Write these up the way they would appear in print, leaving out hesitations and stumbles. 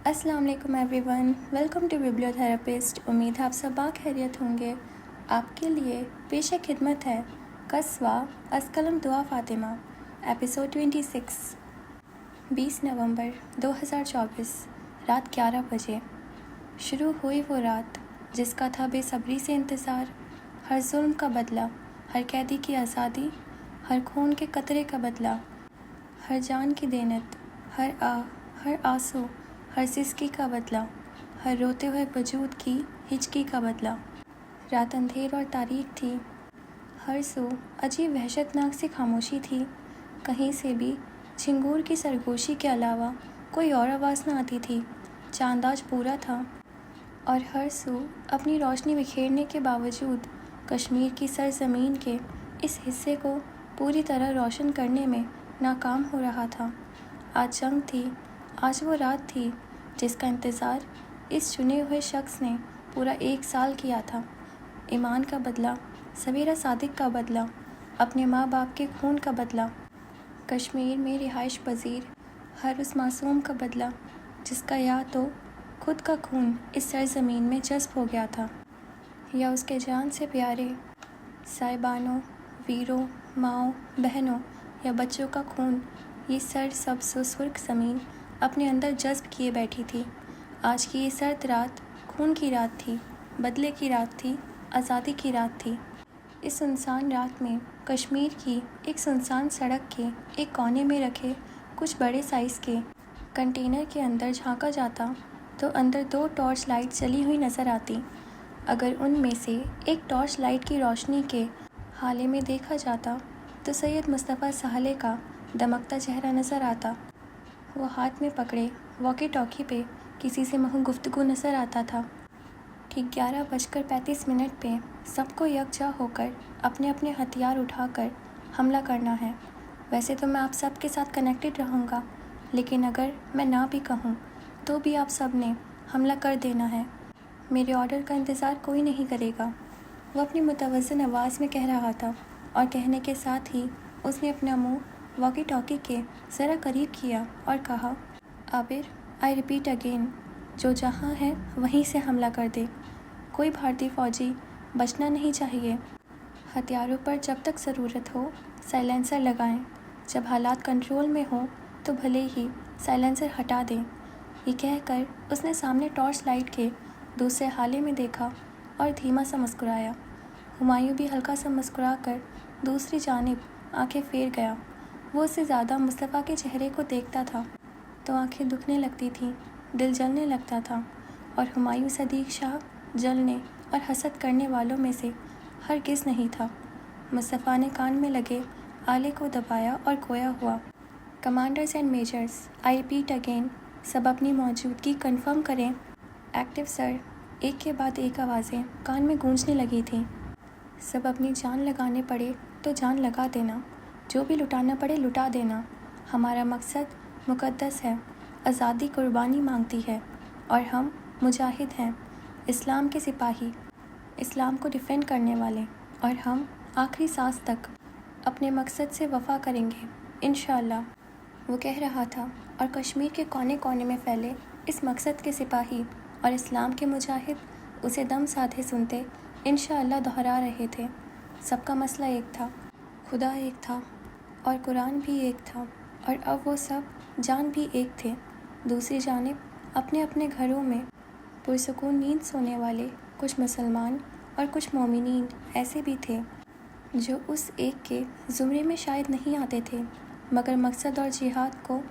अस्सलाम वालेकुम everyone, welcome to बिब्लियोथेरेपिस्ट। उम्मीद है आप सब खैरियत होंगे। आपके लिए पेश खिदमत है कस्वा अस्कलम दुआ फ़ातिमा, एपिसोड 26। 20 नवंबर 2024 रात 11 बजे। शुरू हुई वो रात जिसका था बेसब्री से इंतज़ार। हर जुल्म का बदला, हर कैदी की आज़ादी, हर खून के कतरे का बदला, हर जान की देनत, हर आंसू, हर सिसकी का बदला, हर रोते हुए वजूद की हिचकी का बदला। रात अंधेर और तारीक थी। हर सू अजीब वहशतनाक सी खामोशी थी। कहीं से भी झिंगूर की सरगोशी के अलावा कोई और आवाज़ न आती थी। चांद आज पूरा था और हर सू अपनी रोशनी बिखेरने के बावजूद कश्मीर की सरजमीन के इस हिस्से को पूरी तरह रोशन करने में नाकाम हो रहा था। आज जंग थी, आज वो रात थी जिसका इंतज़ार इस चुने हुए शख्स ने पूरा 1 साल किया था। ईमान का बदला, सबीरा सादिक का बदला, अपने माँ बाप के खून का बदला, कश्मीर में रिहाइश पजीर हर उस मासूम का बदला जिसका या तो खुद का खून इस सरजमीन में जज्ब हो गया था या उसके जान से प्यारे साहिबानों, वीरों, माँओं, बहनों या बच्चों का खून ये सब्ज़ सुर्ख ज़मीन अपने अंदर जज्ब किए बैठी थी। आज की ये सर्द रात खून की रात थी, बदले की रात थी, आज़ादी की रात थी। इस सुनसान रात में कश्मीर की एक सुनसान सड़क के एक कोने में रखे कुछ बड़े साइज़ के कंटेनर के अंदर झांका जाता तो अंदर 2 टॉर्च लाइट जली हुई नज़र आती। अगर उनमें से एक टॉर्च लाइट की रोशनी के हाले में देखा जाता तो सैयद मुस्तफ़ा साहले का दमकता चेहरा नज़र आता। वो हाथ में पकड़े वॉकी टॉकी पे किसी से महू गुफ्तगू नज़र आता था। ठीक 11:35 पे सबको यकजा होकर अपने अपने हथियार उठाकर हमला करना है। वैसे तो मैं आप सब के साथ कनेक्टेड रहूँगा, लेकिन अगर मैं ना भी कहूँ तो भी आप सब ने हमला कर देना है। मेरे ऑर्डर का इंतज़ार कोई नहीं करेगा। वो अपनी मुतवज़्ज़न आवाज़ में कह रहा था और कहने के साथ ही उसने अपना मुंह वॉकी टॉकी के ज़रा करीब किया और कहा, आबिर, आई रिपीट अगेन, जो जहाँ है वहीं से हमला कर दे। कोई भारतीय फ़ौजी बचना नहीं चाहिए। हथियारों पर जब तक ज़रूरत हो साइलेंसर लगाएं। जब हालात कंट्रोल में हो तो भले ही साइलेंसर हटा दें। ये कहकर उसने सामने टॉर्च लाइट के दूसरे हाले में देखा और धीमा सा मुस्कुराया। हुमायूं भी हल्का सा मुस्कुरा कर दूसरी जानिब आंखें फेर गया। वो उससे ज़्यादा मुस्तफ़ा के चेहरे को देखता था तो आंखें दुखने लगती थीं, दिल जलने लगता था। और हुमायूं सदीक शाह जलने और हसद करने वालों में से हरगिज़ नहीं था। मुस्तफ़ा ने कान में लगे आले को दबाया और खोया हुआ, commanders and measures, I repeat again, सब अपनी मौजूदगी कंफर्म करें। Active sir. एक के बाद एक आवाज़ें कान में गूंजने लगी थीं। सब अपनी जान लगाने पड़े तो जान लगा देना, जो भी लुटाना पड़े लुटा देना। हमारा मकसद मुक़द्दस है, आज़ादी कुर्बानी मांगती है और हम मुजाहिद हैं, इस्लाम के सिपाही, इस्लाम को डिफ़ेंड करने वाले, और हम आखिरी सांस तक अपने मकसद से वफ़ा करेंगे इंशाअल्लाह। वो कह रहा था और कश्मीर के कोने कोने में फैले इस मकसद के सिपाही और इस्लाम के मुजाहिद उसे दम साधे सुनते इंशाअल्लाह दोहरा रहे थे। सबका मसला एक था, खुदा एक था और कुरान भी एक था, और अब वो सब जान भी एक थे। दूसरी जानिब अपने अपने घरों में पुरसुकून नींद सोने वाले कुछ मुसलमान और कुछ मोमिनीन ऐसे भी थे जो उस एक के ज़ुमरे में शायद नहीं आते थे, मगर मकसद और जिहाद को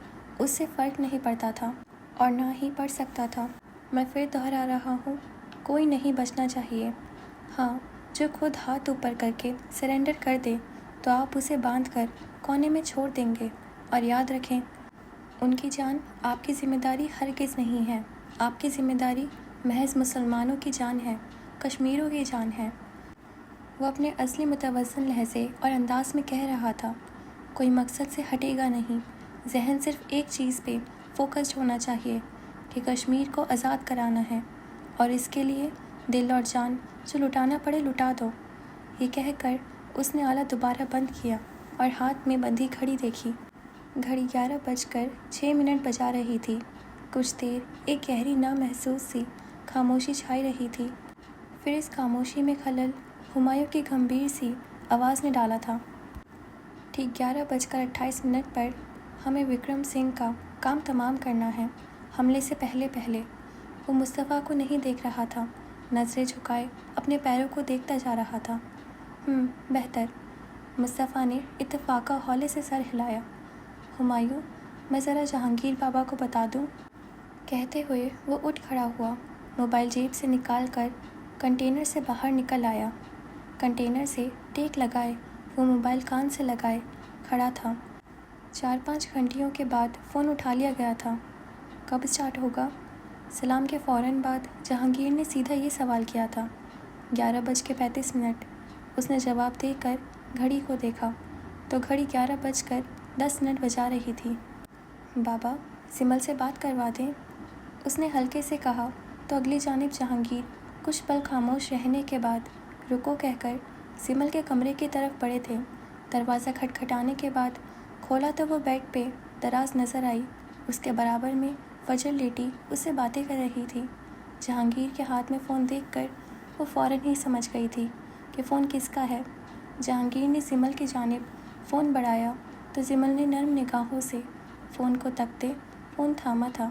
उससे फ़र्क नहीं पड़ता था और ना ही पड़ सकता था। मैं फिर दोहरा रहा हूँ, कोई नहीं बचना चाहिए। हाँ, जो खुद हाथ ऊपर करके सरेंडर कर दे तो आप उसे बांध कर कोने में छोड़ देंगे। और याद रखें, उनकी जान आपकी ज़िम्मेदारी हरगिज़ नहीं है। आपकी ज़िम्मेदारी महज मुसलमानों की जान है, कश्मीरों की जान है। वो अपने असली मुतवज़्ज़न लहज़े और अंदाज़ में कह रहा था, कोई मकसद से हटेगा नहीं। जहन सिर्फ़ एक चीज़ पे फोकस्ड होना चाहिए कि कश्मीर को आज़ाद कराना है, और इसके लिए दिल और जान जो लुटाना पड़े लुटा दो। ये कहकर उसने आला दोबारा बंद किया और हाथ में बंधी घड़ी देखी। घड़ी 11:06 बजा रही थी। کچھ دیر ایک گہری نامحسوس سی خاموشی چھائی رہی تھی. پھر اس خاموشی میں خلل ہمایوں کی گمبھیر سی آواز نے ڈالا تھا. ٹھیک 11:28 پر ہمیں وکرم سنگھ کا کام تمام کرنا ہے. حملے سے پہلے. وہ مصطفیٰ کو نہیں دیکھ رہا تھا. نظریں جھکائے اپنے پیروں کو دیکھتا جا رہا تھا. بہتر. مصطفیٰ نے اتفاقہ ہولے سے سر ہلایا. ہمایوں، میں ذرا جہانگیر بابا کو بتا دوں؟ کہتے ہوئے وہ اٹھ کھڑا ہوا. موبائل جیب سے نکال کر کنٹینر سے باہر نکل آیا. کنٹینر سے ٹیک لگائے وہ موبائل کان سے لگائے کھڑا تھا. 4-5 گھنٹیوں کے بعد فون اٹھا لیا گیا تھا. کب اسٹارٹ ہوگا؟ سلام کے فوراً بعد جہانگیر نے سیدھا یہ سوال کیا تھا. 11:35. اس نے جواب دے کر گھڑی کو دیکھا تو گھڑی 11:10 بجا رہی تھی. بابا، سمل سے بات کروا دیں، اس نے ہلکے سے کہا تو اگلی جانب جہانگیر کچھ پل خاموش رہنے کے بعد رکو کہہ کر سمل کے کمرے کی طرف بڑھے تھے. دروازہ کھٹکھٹانے کے بعد کھولا تو وہ بیڈ پہ دراز نظر آئی. اس کے برابر میں فجر لیٹی اس سے باتیں کر رہی تھی. جہانگیر کے ہاتھ میں فون دیکھ کر وہ فوراً ہی سمجھ گئی تھی کہ فون کس کا ہے. جہانگیر نے سمل کی جانب فون بڑھایا تو سمل نے نرم نگاہوں سے فون کو تکتے فون تھاما تھا.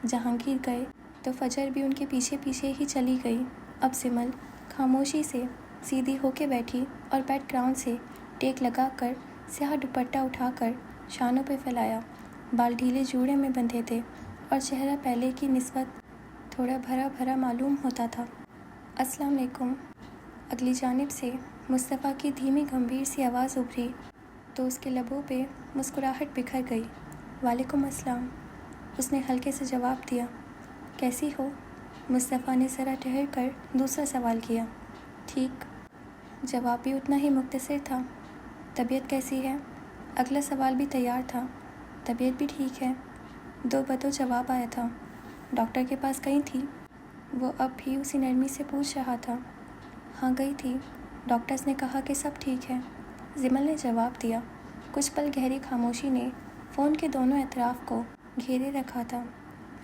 جہانگیر گئے تو فجر بھی ان کے پیچھے پیچھے ہی چلی گئی. اب سمل خاموشی سے سیدھی ہو کے بیٹھی اور بیک گراؤنڈ سے ٹیک لگا کر سیاہ دوپٹہ اٹھا کر شانوں پہ پھیلایا. بال ڈھیلے جوڑے میں بندھے تھے اور چہرہ پہلے کی نسبت تھوڑا بھرا بھرا معلوم ہوتا تھا. السلام علیکم. اگلی جانب سے مصطفیٰ کی دھیمی گمبھیر سی آواز ابھری تو اس کے لبوں پہ مسکراہٹ بکھر گئی. وعلیکم السلام، اس نے ہلکے سے جواب دیا. کیسی ہو؟ مصطفیٰ نے ذرا ٹھہر کر دوسرا سوال کیا. ٹھیک. جواب بھی اتنا ہی مختصر تھا. طبیعت کیسی ہے؟ اگلا سوال بھی تیار تھا. طبیعت بھی ٹھیک ہے. دو بدو جواب آیا تھا. ڈاکٹر کے پاس گئی تھی؟ وہ اب بھی اسی نرمی سے پوچھ رہا تھا. ہاں گئی تھی. ڈاکٹرز نے کہا کہ سب ٹھیک ہے. سمل نے جواب دیا. کچھ پل گہری خاموشی نے فون کے دونوں اطراف کو گھیرے رکھا تھا.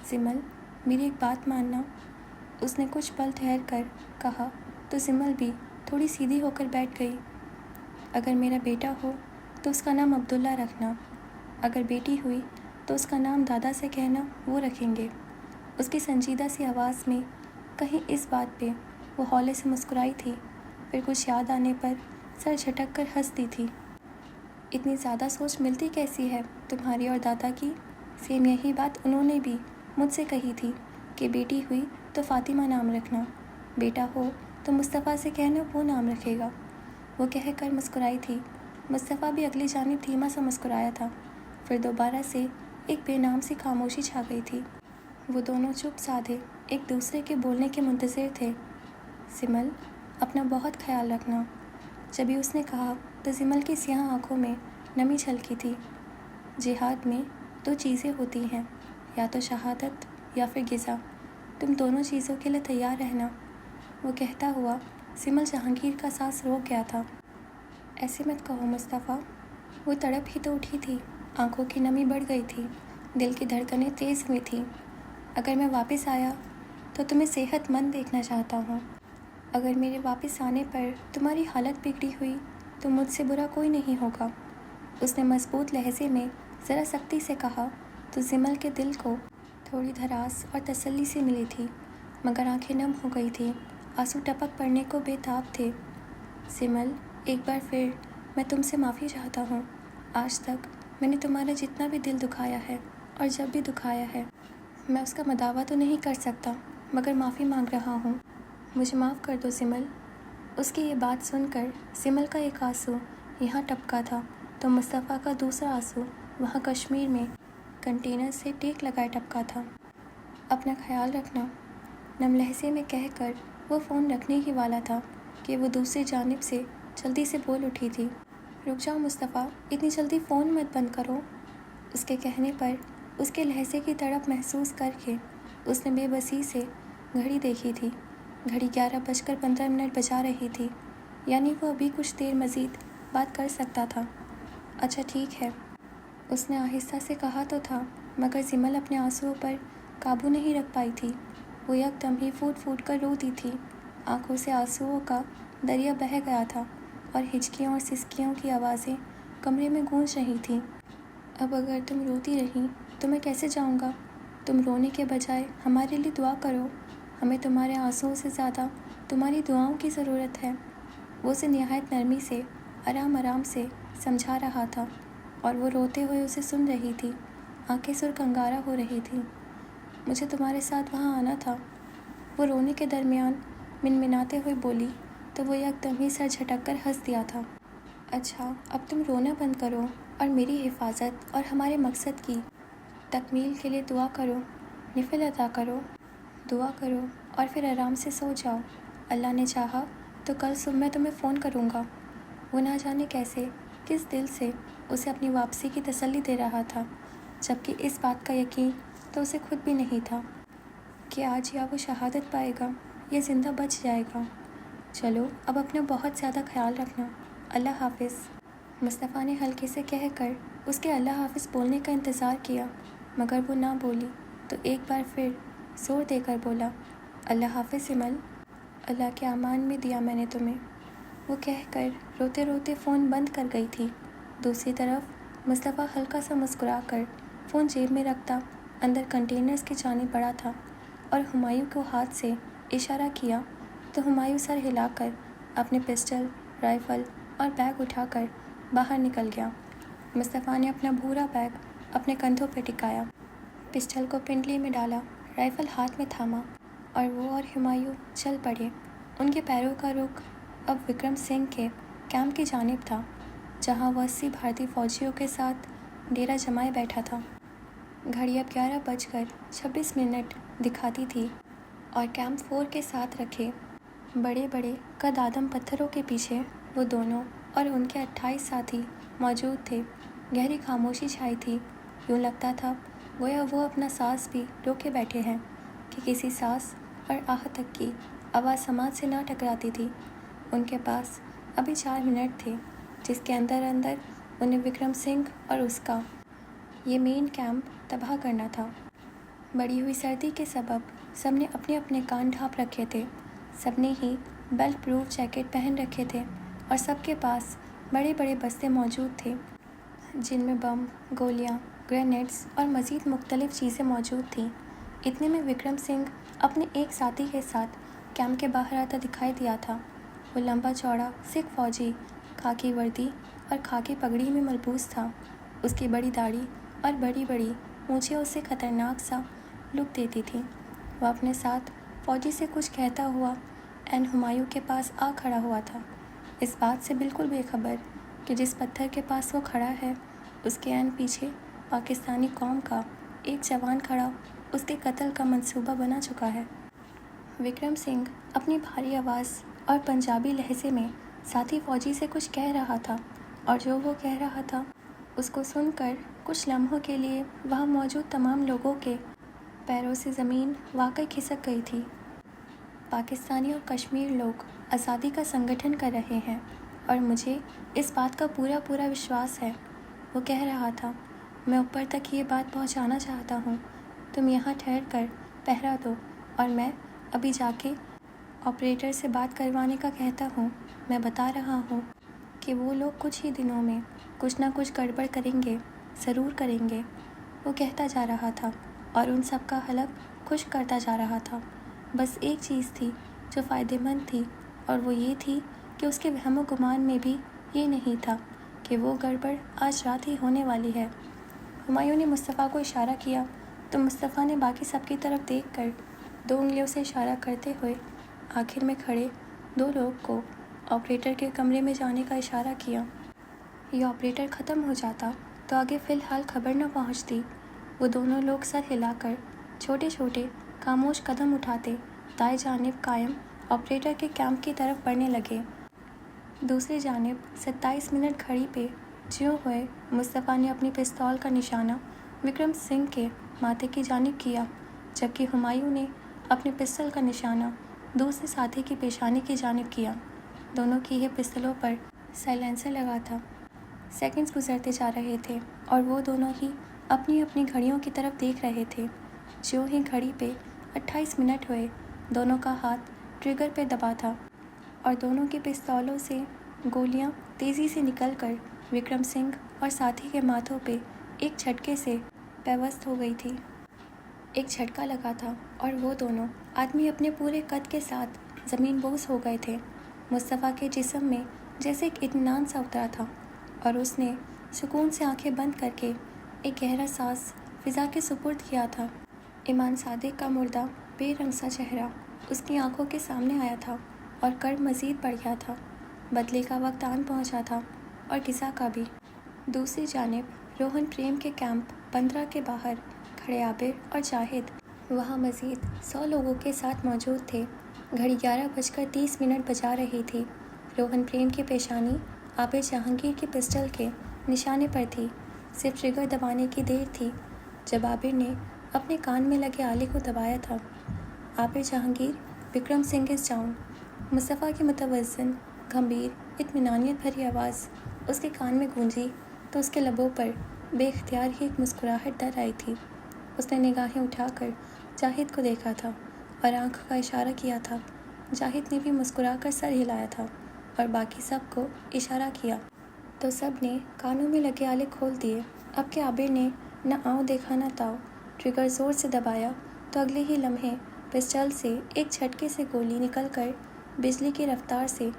سمل، میری ایک بات ماننا، اس نے کچھ پل ٹھہر کر کہا تو سمل بھی تھوڑی سیدھی ہو کر بیٹھ گئی. اگر میرا بیٹا ہو تو اس کا نام عبداللہ رکھنا. اگر بیٹی ہوئی تو اس کا نام دادا سے کہنا، وہ رکھیں گے. اس کی سنجیدہ سی آواز میں کہیں اس بات پہ وہ ہولے سے مسکرائی تھی. پھر کچھ یاد آنے پر سر جھٹک کر ہنس دی تھی. اتنی زیادہ سوچ ملتی کیسی ہے تمہاری اور دادا کی؟ سیم یہی بات انہوں نے بھی مجھ سے کہی تھی کہ بیٹی ہوئی تو فاطمہ نام رکھنا، بیٹا ہو تو مصطفیٰ سے کہنا، وہ نام رکھے گا. وہ کہہ کر مسکرائی تھی. مصطفیٰ بھی اگلی جانب دھیما سا مسکرایا تھا. پھر دوبارہ سے ایک بے نام سی خاموشی چھا گئی تھی. وہ دونوں چپ سادھے ایک دوسرے کے بولنے کے منتظر تھے. سمل، اپنا بہت خیال رکھنا. جبھی اس نے کہا تو سمل کی سیاہ آنکھوں میں نمی چھلکی تھی. جہاد میں 2 چیزیں ہوتی ہیں، یا تو شہادت یا پھر غزا. تم دونوں چیزوں کے لیے تیار رہنا. وہ کہتا ہوا سمل جہانگیر کا سانس روک گیا تھا. ایسے مت کہو مصطفیٰ. وہ تڑپ ہی تو اٹھی تھی. آنکھوں کی نمی بڑھ گئی تھی. دل کی دھڑکنیں تیز ہوئی تھیں. اگر میں واپس آیا تو تمہیں صحت مند دیکھنا چاہتا ہوں. اگر میرے واپس آنے پر تمہاری حالت بگڑی ہوئی تو مجھ سے برا کوئی نہیں ہوگا. اس نے مضبوط لہجے میں ذرا سختی سے کہا تو سمل کے دل کو تھوڑی دھڑاس اور تسلی سے ملی تھی، مگر آنکھیں نم ہو گئی تھیں. آنسو ٹپک پڑنے کو بے تاب تھے. سمل، ایک بار پھر میں تم سے معافی چاہتا ہوں. آج تک میں نے تمہارا جتنا بھی دل دکھایا ہے اور جب بھی دکھایا ہے، میں اس کا مداوع تو نہیں کر سکتا، مگر معافی مانگ رہا ہوں. مجھے معاف کر دو سمل. اس کی یہ بات سن کر سمل کا ایک آنسو یہاں ٹپکا تھا تو مصطفیٰ کا دوسرا آنسو وہاں کشمیر میں کنٹینر سے ٹیک لگائے ٹپکا تھا. اپنا خیال رکھنا، نم لہجے میں کہہ کر وہ فون رکھنے ہی والا تھا کہ وہ دوسری جانب سے جلدی سے بول اٹھی تھی. رک جاؤ مصطفیٰ، اتنی جلدی فون مت بند کرو. اس کے کہنے پر اس کے لہجے کی تڑپ محسوس کر کے اس نے بے بسی سے گھڑی دیکھی تھی. گھڑی 11:15 بجا رہی تھی، یعنی وہ ابھی کچھ دیر مزید بات کر سکتا تھا. اچھا ٹھیک ہے، اس نے آہستہ سے کہا تو تھا، مگر سمل اپنے آنسوؤں پر काबू नहीं रख पाई थी। वो एकदम ही फूट फूट कर रोती थी। आंखों से आंसुओं का दरिया बह गया था और हिचकियों और सिसकियों की आवाज़ें कमरे में गूंज रही थीं। अब अगर तुम रोती रही तो मैं कैसे जाऊंगा? तुम रोने के बजाय हमारे लिए दुआ करो। हमें तुम्हारे आंसुओं से ज़्यादा तुम्हारी दुआओं की ज़रूरत है। वो उसे निहायत नरमी से आराम आराम से समझा रहा था और वो रोते हुए उसे सुन रही थी। आंखें सुरकंगारा हो रही थी। मुझे तुम्हारे साथ वहाँ आना था, वो रोने के दरमियान मिनमिनाते हुए बोली तो वो एकदम ही सर झटक कर हंस दिया था। अच्छा, अब तुम रोना बंद करो और मेरी हिफाजत और हमारे मकसद की तकमील के लिए दुआ करो, नफिल अदा करो, दुआ करो और फिर आराम से सो जाओ। अल्लाह ने चाहा तो कल सुबह मैं तुम्हें फ़ोन करूँगा। वो ना जाने कैसे किस दिल से उसे अपनी वापसी की तसल्ली दे रहा था, जबकि इस बात का यकीन तो उसे खुद भी नहीं था कि आज या वो शहादत पाएगा या ज़िंदा बच जाएगा। चलो अब अपना बहुत ज़्यादा ख्याल रखना। अल्लाह हाफिज़। मुस्तफ़ा ने हल्के से कहकर उसके अल्लाह हाफिज़ बोलने का इंतज़ार किया, मगर वो ना बोली तो एक बार फिर ज़ोर देकर बोला, अल्लाह हाफिज़ सिमल, अल्लाह के अमान में दिया मैंने तुम्हें। वो कहकर रोते रोते फ़ोन बंद कर गई थी। दूसरी तरफ मुस्तफ़ा हल्का सा मुस्कुरा कर फ़ोन जेब में रखता अंदर कंटेनर्स की जानिब बढ़ा था और हुमायूं को हाथ से इशारा किया तो हुमायूं सर हिलाकर अपने पिस्टल, राइफ़ल और बैग उठाकर बाहर निकल गया। मुस्तफ़ा ने अपना भूरा बैग अपने कंधों पर टिकाया, पिस्टल को पिंडली में डाला, राइफ़ल हाथ में थामा और वो और हुमायूं चल पड़े। उनके पैरों का रुख अब विक्रम सिंह के कैंप की जानिब था, जहाँ वह 80 भारतीय फ़ौजियों के साथ डेरा जमाए बैठा था। घड़ी अब 11:26 दिखाती थी और कैंप 4 के साथ रखे बड़े बड़े कद आदम पत्थरों के पीछे वो दोनों और उनके 28 साथी मौजूद थे। गहरी खामोशी छाई थी। यूँ लगता था गोया वो अपना सांस भी रोके बैठे हैं कि किसी सांस और आह तक की आवाज़ समाज से ना टकराती थी। उनके पास अभी 4 मिनट थे, जिसके अंदर अंदर उन्हें विक्रम सिंह और उसका ये मेन कैंप तबाह करना था। बढ़ी हुई सर्दी के सबब सबने अपने अपने कान ढाँप रखे थे। सबने ही बेल्ट प्रूफ जैकेट पहन रखे थे और सबके पास बड़े बड़े बस्ते मौजूद थे, जिनमें बम, गोलियां, ग्रेनेड्स और मज़ीद मुख्तलिफ़ चीज़ें मौजूद थीं। इतने में विक्रम सिंह अपने एक साथी के साथ कैंप के बाहर आता दिखाई दिया था। वो लंबा चौड़ा सिख फौजी खाकी वर्दी और खाकी पगड़ी में मलबूस था। उसकी बड़ी दाढ़ी और बड़ी बड़ी मूंछें उसे खतरनाक सा लुक देती थी। वह अपने साथ फौजी से कुछ कहता हुआ एन हुमायूं के पास आ खड़ा हुआ था, इस बात से बिल्कुल बेखबर कि जिस पत्थर के पास वो खड़ा है उसके एन पीछे पाकिस्तानी कौम का एक जवान खड़ा उसके कत्ल का मंसूबा बना चुका है। विक्रम सिंह अपनी भारी आवाज़ और पंजाबी लहजे में साथी फौजी से कुछ कह रहा था और जो वो कह रहा था उसको सुनकर कुछ लम्हों के लिए वहाँ मौजूद तमाम लोगों के पैरों से ज़मीन वाकई खिसक गई थी। पाकिस्तानी और कश्मीर लोग आज़ादी का संगठन कर रहे हैं और मुझे इस बात का पूरा पूरा विश्वास है, वो कह रहा था। मैं ऊपर तक ये बात पहुंचाना चाहता हूँ। तुम यहाँ ठहर कर पहरा दो और मैं अभी जाके ऑपरेटर से बात करवाने का कहता हूँ। मैं बता रहा हूँ कि वो लोग कुछ ही दिनों में कुछ ना कुछ गड़बड़ करेंगे, ज़रूर करेंगे। वो कहता जा रहा था और उन सब का हलक खुश करता जा रहा था। बस एक चीज़ थी जो फ़ायदेमंद थी और वो ये थी कि उसके वहमो गुमान में भी ये नहीं था कि वो गड़बड़ आज रात ही होने वाली है। हुमायूं ने मुस्तफ़ा को इशारा किया तो मुस्तफ़ा ने बाकी सबकी तरफ देखकर 2 उंगलियों से इशारा करते हुए आखिर में खड़े 2 लोग को ऑपरेटर के कमरे में जाने का इशारा किया। ये ऑपरेटर ख़त्म हो जाता तो आगे फ़िलहाल खबर न पहुंचती। वो दोनों लोग सर हिलाकर छोटे छोटे खामोश कदम उठाते दाएं जानिब कायम ऑपरेटर के कैंप की तरफ बढ़ने लगे। दूसरी जानिब 27 मिनट घड़ी पे ज्यों हुए मुस्तफ़ा ने अपनी पिस्तौल का निशाना विक्रम सिंह के माथे की जानिब किया, जबकि हुमायूं ने अपने पिस्तौल का निशाना दूसरे साथी की पेशानी की जानिब किया। दोनों की ही पिस्तौलों पर साइलेंसर लगा था। सेकंड्स गुजरते जा रहे थे और वो दोनों ही अपनी अपनी घड़ियों की तरफ देख रहे थे। ज्यों ही घड़ी पे 28 मिनट हुए, दोनों का हाथ ट्रिगर पे दबा था और दोनों के पिस्तौलों से गोलियां तेज़ी से निकलकर विक्रम सिंह और साथी के माथों पे एक झटके से पेवस्त हो गई थी। एक झटका लगा था और वो दोनों आदमी अपने पूरे कद के साथ ज़मीन बोस हो गए थे। मुस्तफ़ा के जिस्म में जैसे एक इत्मीनान सा उतरा था और उसने सुकून से आंखें बंद करके एक गहरा सांस फिज़ा के सुपुर्द किया था। ईमान सादिक का मुर्दा बेरंग सा चेहरा उसकी आंखों के सामने आया था और कर्ब मज़ीद बढ़ गया था। बदले का वक्त आन पहुंचा था और किसा का भी। दूसरी जानिब रोहन प्रेम के कैंप 15 के बाहर खड़े आबिर और जाहिद वहाँ मज़ीद 100 लोगों के साथ मौजूद थे। घड़ी 11:30 बजा रही थी। रोहन प्रेम की पेशानी आबिर जहांगीर की पिस्टल के निशाने पर थी। सिर्फ ट्रिगर दबाने की देर थी जब आबिर ने अपने कान में लगे आले को दबाया था। आबिर जहांगीर, विक्रम सिंह इज़ डाउन। मुस्तफ़ा की मुतवज़्ज़िन, गंभीर, इत्मीनानियत भरी आवाज़ उसके कान में गूंजी तो उसके लबों पर बेख्तियार ही एक मुस्कुराहट दर आई थी। उसने निगाहें उठाकर जाहिद को देखा था और आंख का इशारा किया था। जाहिद ने भी मुस्कुराकर सर हिलाया था और बाकी सब को इशारा किया तो सब ने कानों में लगे आले खोल दिए। अब के आबिर ने न आँव देखा न ताव, ट्रिगर ज़ोर से दबाया तो अगले ही लम्हे पिस्टल से एक झटके से गोली निकलकर बिजली की रफ्तार से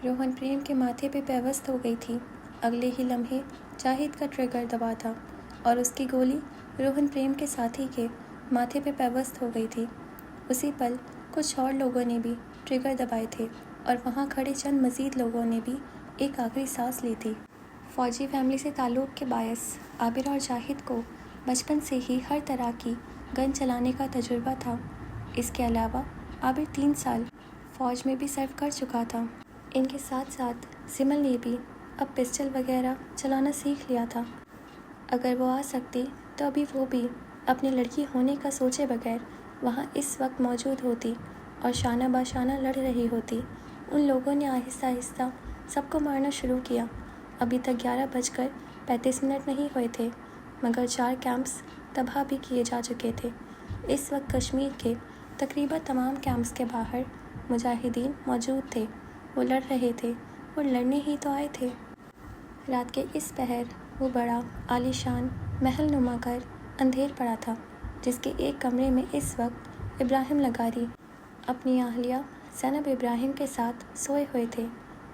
रोहन प्रेम के माथे पे पेवस्त हो गई थी। अगले ही लम्हे जाहिद का ट्रिगर दबा था और उसकी गोली रोहन प्रेम के साथी के माथे पे पेवस्त हो गई थी। उसी पल कुछ और लोगों ने भी ट्रिगर दबाए थे और वहाँ खड़े चंद मज़ीद लोगों ने भी एक आखिरी सांस ली थी। फ़ौजी फैमिली से ताल्लुक़ के बायस आबिर और जाहिद को बचपन से ही हर तरह की गन चलाने का तजुर्बा था। इसके अलावा आबिर 3 साल फ़ौज में भी सर्व कर चुका था। इनके साथ साथ सिमल ने भी अब पिस्टल वगैरह चलाना सीख लिया था। अगर वो आ सकती तो अभी वो भी अपनी लड़की होने का सोचे बगैर वहाँ इस वक्त मौजूद होती और शाना बाशाना लड़ रही होती। उन लोगों ने आहिस्ता आहिस्ता सबको मारना शुरू किया। अभी तक 11:35 नहीं हुए थे मगर 4 कैंप्स तबाह भी किए जा चुके थे। इस वक्त कश्मीर के तकरीबन तमाम कैंप्स के बाहर मुजाहिदीन मौजूद थे। वो लड़ रहे थे और लड़ने ही तो आए थे। रात के इस पहर वो बड़ा आलीशान महल नुमा घर अंधेर पड़ा था जिसके एक कमरे में इस वक्त इब्राहिम लगारी अपनी आहलिया ज़ैनब इब्राहिम के साथ सोए हुए थे।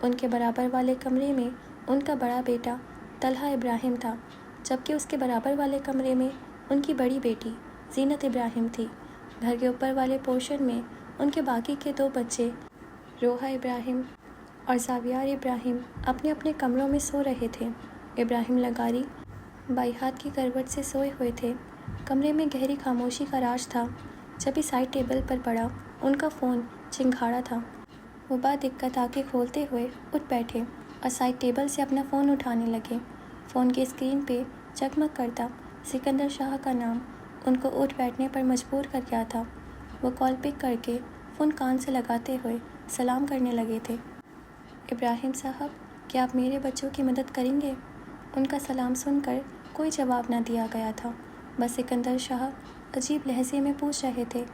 उनके बराबर वाले कमरे में उनका बड़ा बेटा तलहा इब्राहिम था, जबकि उसके बराबर वाले कमरे में उनकी बड़ी बेटी ज़ीनत इब्राहिम थी। घर के ऊपर वाले पोर्शन में उनके बाकी के 2 बच्चे रोहा इब्राहिम और ज़ावियार इब्राहिम अपने अपने कमरों में सो रहे थे। इब्राहिम लगारी बाई हाथ की करवट से सोए हुए थे। कमरे में गहरी खामोशी का राज था। जब ही साइड टेबल पर पड़ा उनका फ़ोन चिंघाड़ा था। वो बादिक्कत आंखें खोलते हुए उठ बैठे और साइड टेबल से अपना फ़ोन उठाने लगे। फ़ोन की स्क्रीन पे जगमग करता सिकंदर शाह का नाम उनको उठ बैठने पर मजबूर कर गया था। वो कॉल पिक करके फ़ोन कान से लगाते हुए सलाम करने लगे थे। इब्राहिम साहब, क्या आप मेरे बच्चों की मदद करेंगे? उनका सलाम सुनकर कोई जवाब न दिया गया था। बस सिकंदर शाह अजीब लहजे में पूछ रहे थे,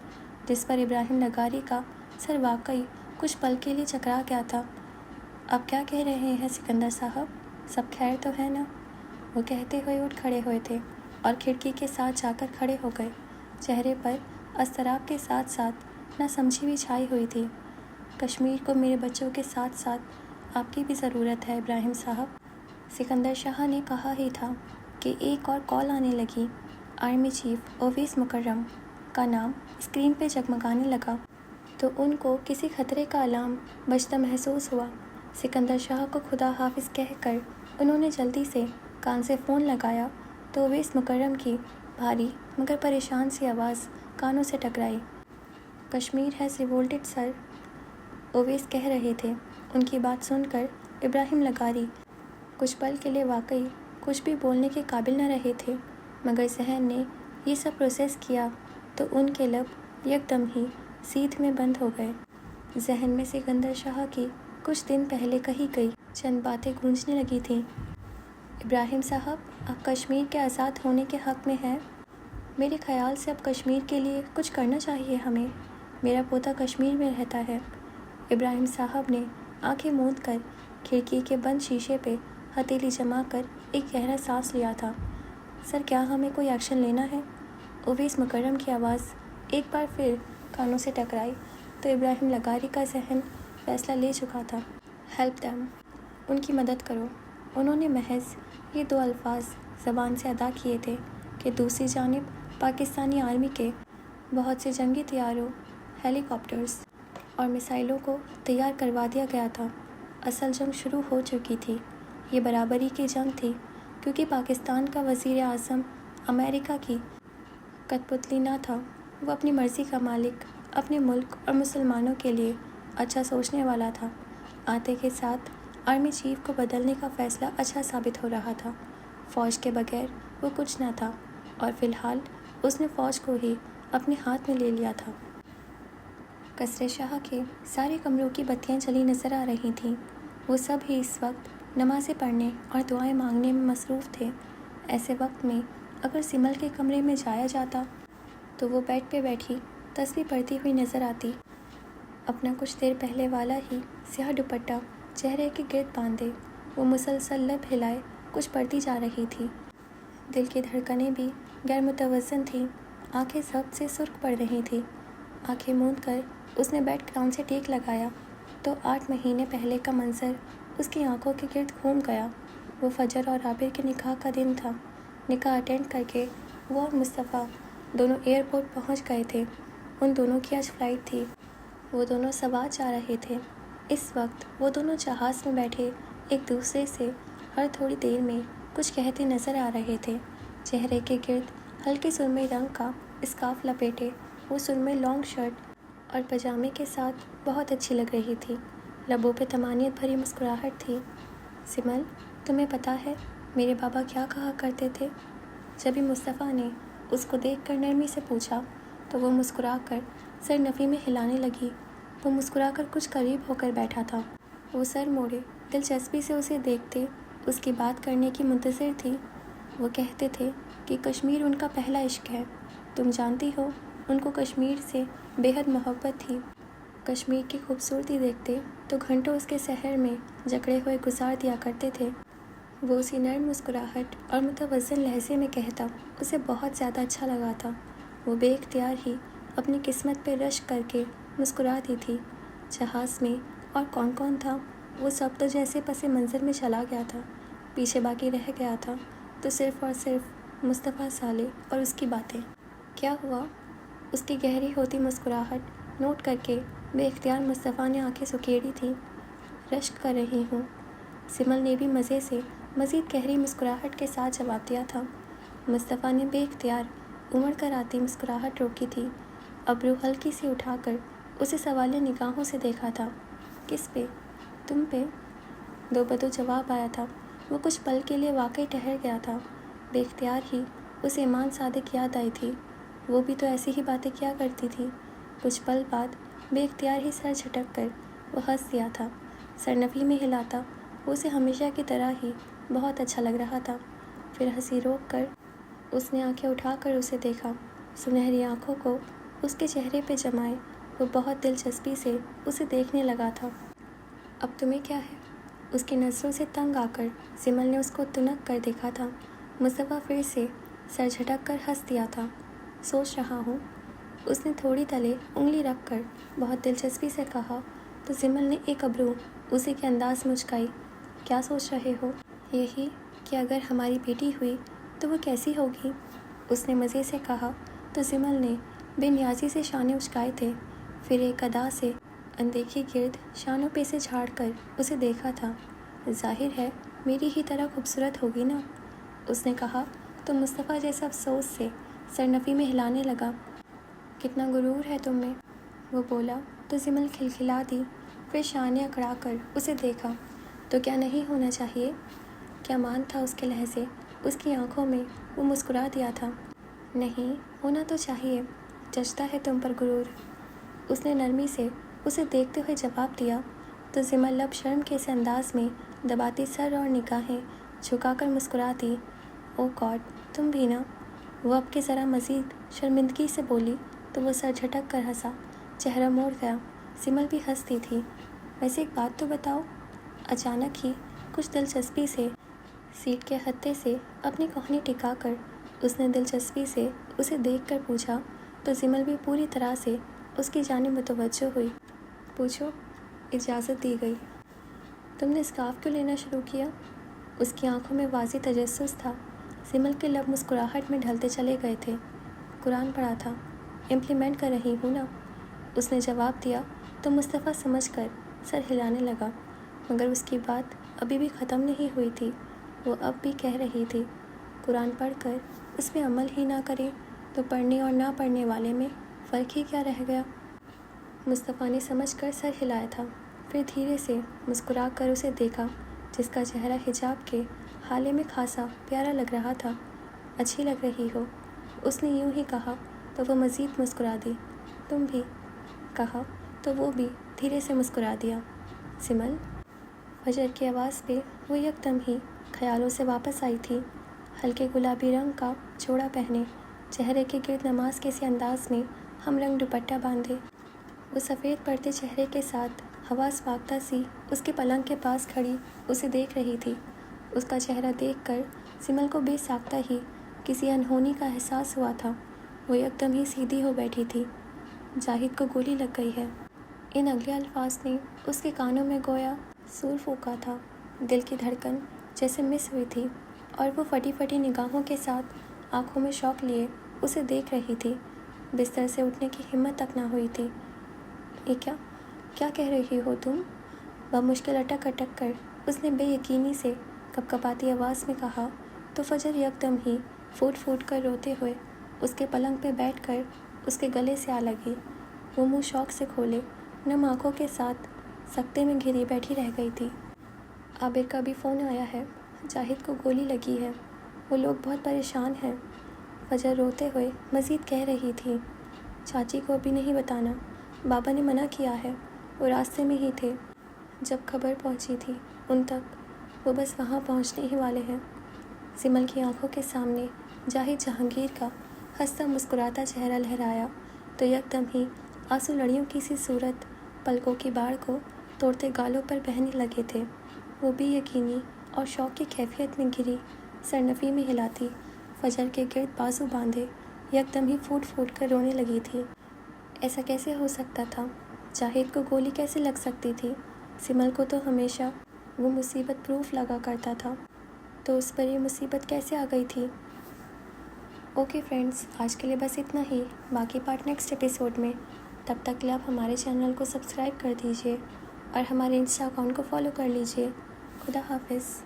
जिस पर इब्राहिम लगारी का सर वाकई कुछ पल के लिए चकरा गया था। आप क्या कह रहे हैं सिकंदर साहब? सब खैर तो है ना? वो कहते हुए उठ खड़े हुए थे और खिड़की के साथ जाकर खड़े हो गए। चेहरे पर अस्तराब के साथ साथ नासमझी भी छाई हुई थी। कश्मीर को मेरे बच्चों के साथ साथ आपकी भी ज़रूरत है इब्राहिम साहब। सिकंदर शाह ने कहा ही था कि एक और कॉल आने लगी। आर्मी चीफ ओवैस मुकर्रम का नाम स्क्रीन पे जगमगाने लगा तो उनको किसी खतरे का अलार्म बजता महसूस हुआ। सिकंदर शाह को खुदा हाफिज़ कहकर उन्होंने जल्दी से कान से फ़ोन लगाया तो ओवैस मुकर्रम की भारी मगर परेशान सी आवाज़ कानों से टकराई। Kashmir has revolted sir, Owais कह रहे थे। उनकी बात सुनकर इब्राहिम लगारी कुछ पल के लिए वाकई कुछ भी बोलने के काबिल न रहे थे, मगर जहन ने ये सब प्रोसेस किया तो उनके लब यकदम ही सीध में बंद हो गए। जहन में सिकंदर शाह की कुछ दिन पहले कही गई चंद बातें गूंजने लगी थीं। इब्राहिम साहब, आप कश्मीर के आज़ाद होने के हक़ में हैं। میرے خیال سے اب کشمیر کے لیے کچھ کرنا چاہیے ہمیں۔ میرا پوتا کشمیر میں رہتا ہے۔ ابراہیم صاحب نے آنکھیں موند کر کھڑکی کے بند شیشے پہ ہتھیلی جما کر ایک گہرا سانس لیا تھا۔ سر، کیا ہمیں کوئی ایکشن لینا ہے؟ اویس مکرم کی آواز ایک بار پھر کانوں سے ٹکرائی تو ابراہیم لغاری کا ذہن فیصلہ لے چکا تھا۔ ہیلپ دیم، ان کی مدد کرو۔ انہوں نے محض یہ دو الفاظ زبان سے ادا کیے تھے کہ دوسری جانب پاکستانی آرمی کے بہت سے جنگی طیاروں، ہیلی کاپٹرز اور میزائلوں کو تیار کروا دیا گیا تھا۔ اصل جنگ شروع ہو چکی تھی۔ یہ برابری کی جنگ تھی، کیونکہ پاکستان کا وزیر اعظم امریکہ کی کٹ پتلی نہ تھا۔ وہ اپنی مرضی کا مالک، اپنے ملک اور مسلمانوں کے لیے اچھا سوچنے والا تھا۔ آتے کے ساتھ آرمی چیف کو بدلنے کا فیصلہ اچھا ثابت ہو رہا تھا۔ فوج کے بغیر وہ کچھ نہ تھا، اور فی الحال اس نے فوج کو ہی اپنے ہاتھ میں لے لیا تھا۔ قصر شاہ کے سارے کمروں کی بتیاں جلی نظر آ رہی تھیں۔ وہ سب ہی اس وقت نمازیں پڑھنے اور دعائیں مانگنے میں مصروف تھے۔ ایسے وقت میں اگر سمل کے کمرے میں جایا جاتا تو وہ بیڈ پہ بیٹھی تسبیح پڑھتی ہوئی نظر آتی، اپنا کچھ دیر پہلے والا ہی سیاہ دوپٹہ چہرے کے گرد باندھے۔ وہ مسلسل لب ہلائے کچھ پڑھتی جا رہی تھی۔ دل کی دھڑکنیں بھی غیر متوازن تھیں، آنکھیں ضبط سے سرخ پڑ رہی تھیں۔ آنکھیں موند کر اس نے بیڈ گراؤنڈ سے ٹیک لگایا تو 8 مہینے پہلے کا منظر اس کی آنکھوں کے گرد گھوم گیا۔ وہ فجر اور عابر کے نکاح کا دن تھا۔ نکاح اٹینڈ کر کے وہ اور مصطفیٰ دونوں ایئرپورٹ پہنچ گئے تھے۔ ان دونوں کی آج فلائٹ تھی۔ وہ دونوں سوات جا رہے تھے۔ اس وقت وہ دونوں جہاز میں بیٹھے ایک دوسرے سے ہر تھوڑی دیر میں کچھ کہتے نظر آ رہے تھے۔ چہرے کے گرد ہلکے سرمئی رنگ کا اسکارف لپیٹے وہ سرمئی لانگ شرٹ اور پاجامے کے ساتھ بہت اچھی لگ رہی تھی۔ لبوں پہ طمانینت بھری مسکراہٹ تھی۔ سمل، تمہیں پتہ ہے میرے بابا کیا کہا کرتے تھے؟ جب ہی مصطفیٰ نے اس کو دیکھ کر نرمی سے پوچھا تو وہ مسکرا کر سر نفی میں ہلانے لگی۔ وہ مسکرا کر کچھ قریب ہو کر بیٹھا تھا۔ وہ سر موڑے دلچسپی سے اسے دیکھتے اس کی بات کرنے کی منتظر تھی۔ وہ کہتے تھے کہ کشمیر ان کا پہلا عشق ہے۔ تم جانتی ہو، ان کو کشمیر سے بے حد محبت تھی۔ کشمیر کی خوبصورتی دیکھتے تو گھنٹوں اس کے شہر میں جکڑے ہوئے گزار دیا کرتے تھے۔ وہ اسی نرم مسکراہٹ اور متوازن لہجے میں کہتا اسے بہت زیادہ اچھا لگا تھا۔ وہ بے اختیار ہی اپنی قسمت پہ رشک کر کے مسکراتی تھی۔ جہاز میں اور کون کون تھا، وہ سب تو جیسے پس منظر میں چلا گیا تھا۔ پیچھے باقی رہ گیا تھا تو صرف اور صرف مصطفیٰ صالح اور اس کی باتیں۔ کیا ہوا؟ اس کی گہری ہوتی مسکراہٹ نوٹ کر کے بے اختیار مصطفیٰ نے آنکھیں سکیڑی تھیں۔ رشک کر رہی ہوں، سمل نے بھی مزے سے مزید گہری مسکراہٹ کے ساتھ جواب دیا تھا۔ مصطفیٰ نے بے اختیار امڑ کر آتی مسکراہٹ روکی تھی۔ ابرو ہلکی سی اٹھا کر اسے سوالیہ نگاہوں سے دیکھا تھا۔ کس پہ؟ تم پہ؟ دو بدو جواب آیا تھا۔ وہ کچھ پل کے لیے واقعی ٹھہر گیا تھا۔ بے اختیار ہی اسے ایمان صادق یاد آئی تھی۔ وہ بھی تو ایسی ہی باتیں کیا کرتی تھی۔ کچھ پل بعد بے اختیار ہی سر جھٹک کر وہ ہنس دیا تھا۔ سر نفی میں ہلاتا وہ اسے ہمیشہ کی طرح ہی بہت اچھا لگ رہا تھا۔ پھر ہنسی روک کر اس نے آنکھیں اٹھا کر اسے دیکھا۔ سنہری آنکھوں کو اس کے چہرے پہ جمائے وہ بہت دلچسپی سے اسے دیکھنے لگا تھا۔ اب تمہیں کیا ہے؟ اس کی نظروں سے تنگ آ کر سمل نے اس کو تنک کر دیکھا تھا۔ مصطفیٰ پھر سے سر جھٹک کر ہنس دیا تھا۔ سوچ رہا ہوں، اس نے تھوڑی تلے انگلی رکھ کر بہت دلچسپی سے کہا تو سمل نے ایک ابرو اسی کے انداز میں اچکائی۔ کیا سوچ رہے ہو؟ یہی کہ اگر ہماری بیٹی ہوئی تو وہ کیسی ہوگی؟ اس نے مزے سے کہا تو سمل نے بے نیازی سے شانے اچکائے تھے۔ پھر ایک ادا سے اندیکھی گرد شانوں پہ سے جھاڑ کر اسے دیکھا تھا۔ ظاہر ہے میری ہی طرح خوبصورت ہوگی نا؟ اس نے کہا تو مصطفیٰ جیسا افسوس سے سر نفی میں ہلانے لگا۔ کتنا غرور ہے تم میں، وہ بولا تو سمل کھلکھلا دی۔ پھر شانے اکڑا کر اسے دیکھا تو کیا نہیں ہونا چاہیے؟ کیا مان تھا اس کے لہجے، اس کی آنکھوں میں وہ مسکرا دیا تھا۔ نہیں ہونا تو چاہیے، جچتا ہے تم پر غرور، اس نے نرمی سے اسے دیکھتے ہوئے جواب دیا تو سمل لب شرم کے سے انداز میں دباتی سر اور نگاہیں جھکا کر مسکراتی۔ او گاڈ، تم بھی نا؟ وہ اب کے ذرا مزید شرمندگی سے بولی تو وہ سر جھٹک کر ہنسا، چہرہ موڑ گیا۔ سمل بھی ہنستی تھی۔ ویسے ایک بات تو بتاؤ۔ اچانک ہی کچھ دلچسپی سے سیٹ کے ہتھے سے اپنی کوہنی ٹکا کر اس نے دلچسپی سے اسے دیکھ کر پوچھا تو سمل بھی پوری طرح سے اس کی جانب متوجہ ہوئی۔ پوچھو، اجازت دی گئی۔ تم نے اسکارف کیوں لینا شروع کیا؟ اس کی آنکھوں میں واضح تجسس تھا۔ سمل کے لب مسکراہٹ میں ڈھلتے چلے گئے تھے۔ قرآن پڑھا تھا، امپلیمنٹ کر رہی ہوں نا، اس نے جواب دیا تو مصطفیٰ سمجھ کر سر ہلانے لگا، مگر اس کی بات ابھی بھی ختم نہیں ہوئی تھی۔ وہ اب بھی کہہ رہی تھی، قرآن پڑھ کر اس میں عمل ہی نہ کرے تو پڑھنے اور نہ پڑھنے والے میں فرق ہی کیا رہ گیا؟ مصطفیٰ نے سمجھ کر سر ہلایا تھا، پھر دھیرے سے مسکرا کر اسے دیکھا، جس کا چہرہ حجاب کے حالے میں خاصا پیارا لگ رہا تھا۔ اچھی لگ رہی ہو، اس نے یوں ہی کہا تو وہ مزید مسکرا دی۔ تم بھی، کہا تو وہ بھی دھیرے سے مسکرا دیا۔ سمل، فجر کی آواز پہ وہ یکدم ہی خیالوں سے واپس آئی تھی۔ ہلکے گلابی رنگ کا جوڑا پہنے، چہرے کے گرد نماز کے سی انداز میں ہم رنگ دوپٹہ باندھے، وہ سفید پڑتے چہرے کے ساتھ حواس فاقدہ سی اس کے پلنگ کے پاس کھڑی اسے دیکھ رہی تھی۔ اس کا چہرہ دیکھ کر سمل کو بے ساختہ ہی کسی انہونی کا احساس ہوا تھا۔ وہ یکدم ہی سیدھی ہو بیٹھی تھی۔ جاہد کو گولی لگ گئی ہے، ان اگلے الفاظ نے اس کے کانوں میں گویا سور پھونکا تھا۔ دل کی دھڑکن جیسے مس ہوئی تھی اور وہ پھٹی پھٹی نگاہوں کے ساتھ آنکھوں میں شوق لیے اسے دیکھ رہی تھی۔ بستر سے اٹھنے کی ہمت تک نہ ہوئی تھی۔ یہ کیا کہہ رہی ہو تم؟ بمشکل اٹک اٹک کر اس نے بے یقینی سے کپکپاتی آواز میں کہا تو فجر یکدم ہی پھوٹ پھوٹ کر روتے ہوئے اس کے پلنگ پہ بیٹھ کر اس کے گلے سے آ لگی۔ وہ منہ شوق سے کھولے نم آنکھوں کے ساتھ سکتے میں گھری بیٹھی رہ گئی تھی۔ عابر کا بھی فون آیا ہے، جاہد کو گولی لگی ہے، وہ لوگ بہت پریشان ہیں، فجر روتے ہوئے مزید کہہ رہی تھی۔ چاچی کو بھی نہیں بتانا، بابا نے منع کیا ہے، وہ راستے میں ہی تھے جب خبر پہنچی تھی ان تک، وہ بس وہاں پہنچنے ہی والے ہیں۔ سمل کی آنکھوں کے سامنے جاہد جہانگیر کا ہنستا مسکراتا چہرہ لہرایا تو یکدم ہی آنسو لڑیوں کی سی صورت پلکوں کی باڑ کو توڑتے گالوں پر بہنے لگے تھے۔ وہ بھی یقینی اور شوق کی کیفیت میں گری سرنفی میں ہلاتی فجر کے گرد بازو باندھے یکدم ہی پھوٹ پھوٹ کر رونے لگی تھی۔ ایسا کیسے ہو سکتا تھا؟ جاہد کو گولی کیسے لگ سکتی تھی؟ سمل کو تو ہمیشہ وہ مصیبت پروف لگا کرتا تھا، تو اس پر یہ مصیبت کیسے آ گئی تھی؟ اوکے فرینڈز، آج کے لیے بس اتنا ہی، باقی پارٹ نیکسٹ ایپیسوڈ میں۔ تب تک کے لیے آپ ہمارے چینل کو سبسکرائب کر دیجیے اور ہمارے انسٹا اکاؤنٹ کو فالو کر لیجیے۔ خدا حافظ۔